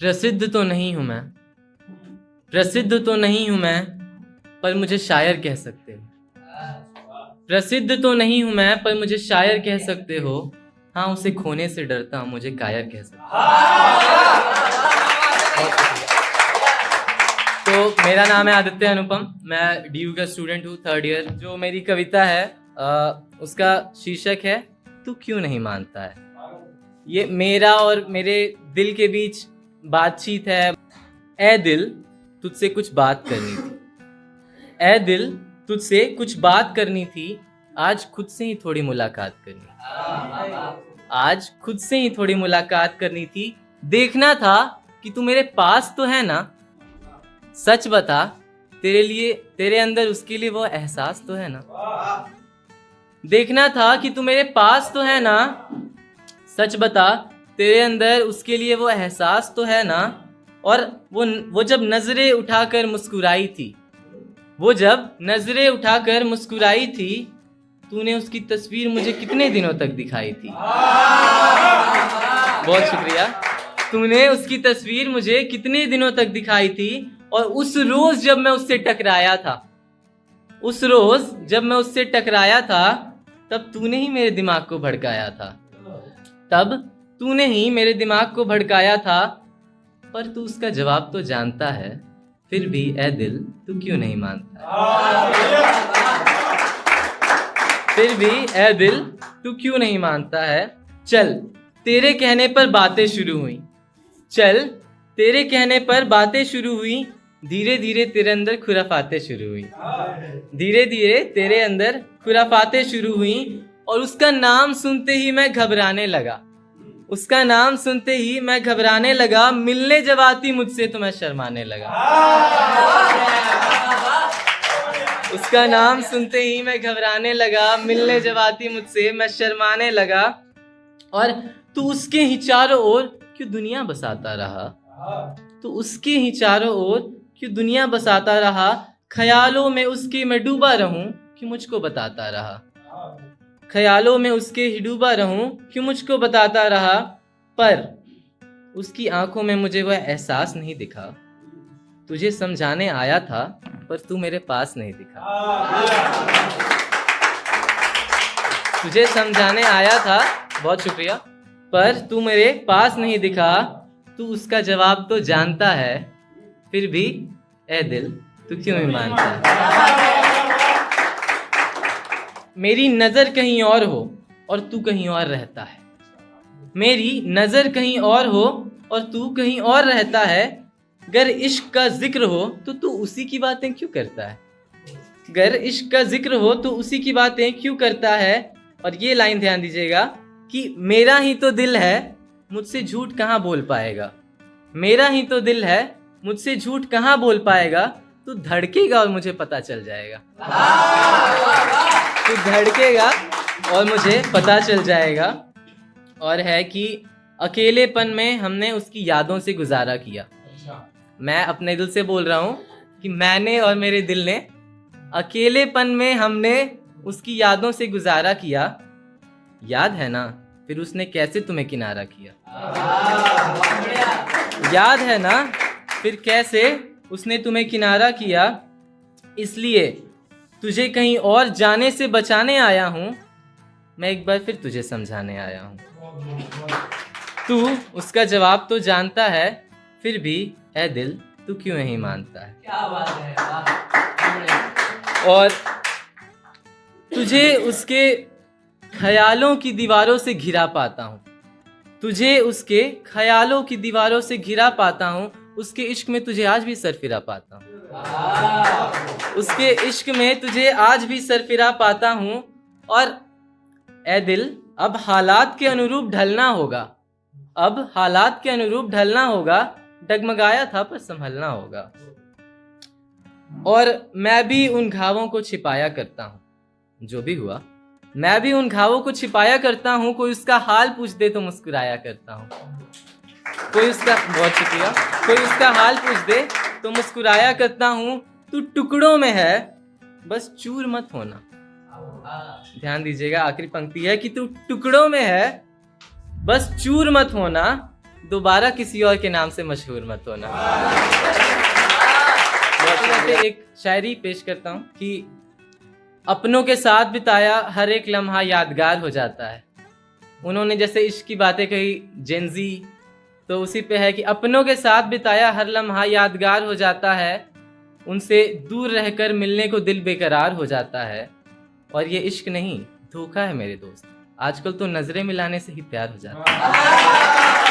प्रसिद्ध तो नहीं हूं मैं, प्रसिद्ध तो नहीं हूं मैं, पर मुझे शायर कह सकते हो। प्रसिद्ध तो नहीं हूं मैं, पर मुझे शायर कह सकते हो। हाँ, उसे खोने से डरता हूं, मुझे कायर कह सकते हो। तो मेरा नाम है आदित्य अनुपम, मैं डीयू का स्टूडेंट हूँ, 3rd ईयर। जो मेरी कविता है उसका शीर्षक है तू क्यों नहीं मानता है। ये मेरा और मेरे दिल के बीच बातचीत है। ए दिल, तुझसे कुछ बात करनी थी। ए दिल, तुझसे कुछ बात करनी थी। आज खुद से ही थोड़ी मुलाकात करनी, आज खुद से ही थोड़ी मुलाकात करनी थी। देखना था कि तू मेरे पास तो है ना। सच बता, तेरे लिए, तेरे अंदर उसके लिए वो एहसास तो है ना। देखना था कि तू मेरे पास तो है ना। सच बता, तेरे अंदर उसके लिए वो एहसास तो है ना। और वो जब नजरें उठाकर मुस्कुराई थी, वो जब नजरें उठाकर मुस्कुराई थी, तूने उसकी तस्वीर मुझे कितने दिनों तक दिखाई थी। बहुत शुक्रिया। तूने उसकी तस्वीर मुझे कितने दिनों तक दिखाई थी। और उस रोज जब मैं उससे टकराया था, उस रोज जब मैं उससे टकराया था, तब तूने ही मेरे दिमाग को भड़काया था। तब तूने ही मेरे दिमाग को भड़काया था। पर तू उसका जवाब तो जानता है, फिर भी ए दिल तू क्यों नहीं मानता। फिर भी ए दिल तू क्यों नहीं मानता है। चल, तेरे कहने पर बातें शुरू हुई। चल, तेरे कहने पर बातें शुरू हुई। धीरे धीरे तेरे अंदर खुराफातें शुरू हुई। धीरे धीरे तेरे अंदर खुराफातें शुरू हुई। और उसका नाम सुनते ही मैं घबराने लगा। उसका नाम सुनते ही मैं घबराने लगा। मिलने जब आती मुझसे तो मैं शर्माने लगा। उसका नाम सुनते ही मैं घबराने लगा। मिलने जब आती मुझसे मैं शर्माने लगा। और तू उसके ही चारों ओर क्यों दुनिया बसाता रहा। तो उसके ही चारों ओर क्यों दुनिया बसाता रहा। ख्यालों में उसके मैं डूबा रहूं, क्यों मुझको बताता रहा। ख्यालों में उसके ही डूबा रहूं, क्यों मुझको बताता रहा। पर उसकी आंखों में मुझे वह एहसास नहीं दिखा। तुझे समझाने आया था, पर तू मेरे पास नहीं दिखा। तुझे समझाने आया था, बहुत शुक्रिया, पर तू मेरे पास नहीं दिखा। तू उसका जवाब तो जानता है, फिर भी ए दिल तू क्यों नहीं मानता। मेरी नजर कहीं और हो और तू कहीं और रहता है। मेरी नजर कहीं और हो और तू कहीं और रहता है। गर इश्क का जिक्र हो तो तू उसी की बातें क्यों करता है। गर इश्क का जिक्र हो तो उसी की बातें क्यों करता है। और ये लाइन ध्यान दीजिएगा कि मेरा ही तो दिल है, मुझसे झूठ कहाँ बोल पाएगा। मेरा ही तो दिल है, मुझसे झूठ कहाँ बोल पाएगा। तू धड़केगा और मुझे पता चल जाएगा। तू धड़केगा और मुझे पता चल जाएगा। और है कि अकेलेपन में हमने उसकी यादों से गुजारा किया। मैं अपने दिल से बोल रहा हूँ कि मैंने और मेरे दिल ने अकेलेपन में हमने उसकी यादों से गुजारा किया। याद है ना फिर उसने कैसे तुम्हें किनारा किया। याद है ना फिर कैसे उसने तुम्हें किनारा किया। इसलिए तुझे कहीं और जाने से बचाने आया हूँ। मैं एक बार फिर तुझे समझाने आया हूँ। तू उसका जवाब तो जानता है, फिर भी ए दिल तू क्यों नहीं मानता है। क्या बात है। और तुझे उसके ख्यालों की दीवारों से घिरा पाता हूँ। तुझे उसके ख्यालों की दीवारों से घिरा पाता हूँ। उसके इश्क में तुझे आज भी सरफिरा पाता हूँ। उसके इश्क में तुझे आज भी सरफिरा पाता हूँ। और ए दिल, अब हालात के अनुरूप ढलना होगा। अब हालात के अनुरूप ढलना होगा। डगमगाया था पर संभलना होगा। और मैं भी उन घावों को छिपाया करता हूँ। जो भी हुआ, मैं भी उन घावों को छिपाया करता हूँ। कोई उसका हाल पूछ दे तो मुस्कुराया करता हूँ। कोई उसका, बहुत शुक्रिया, कोई उसका हाल पूछ दे तो मुस्कुराया करता हूँ। तू टुकड़ों में है, बस चूर मत होना। ध्यान दीजिएगा, आखिरी पंक्ति है कि तू टुकड़ों में है, बस चूर मत होना। दोबारा किसी और के नाम से मशहूर मत होना। मैं एक शायरी पेश करता हूँ कि अपनों के साथ बिताया हर एक लम्हा यादगार हो जाता है। उन्होंने जैसे इश्क की बातें कही जेंजी, तो उसी पे है कि अपनों के साथ बिताया हर लम्हा यादगार हो जाता है, उनसे दूर रहकर मिलने को दिल बेकरार हो जाता है। और ये इश्क नहीं धोखा है मेरे दोस्त, आजकल तो नजरें मिलाने से ही प्यार हो जाता है।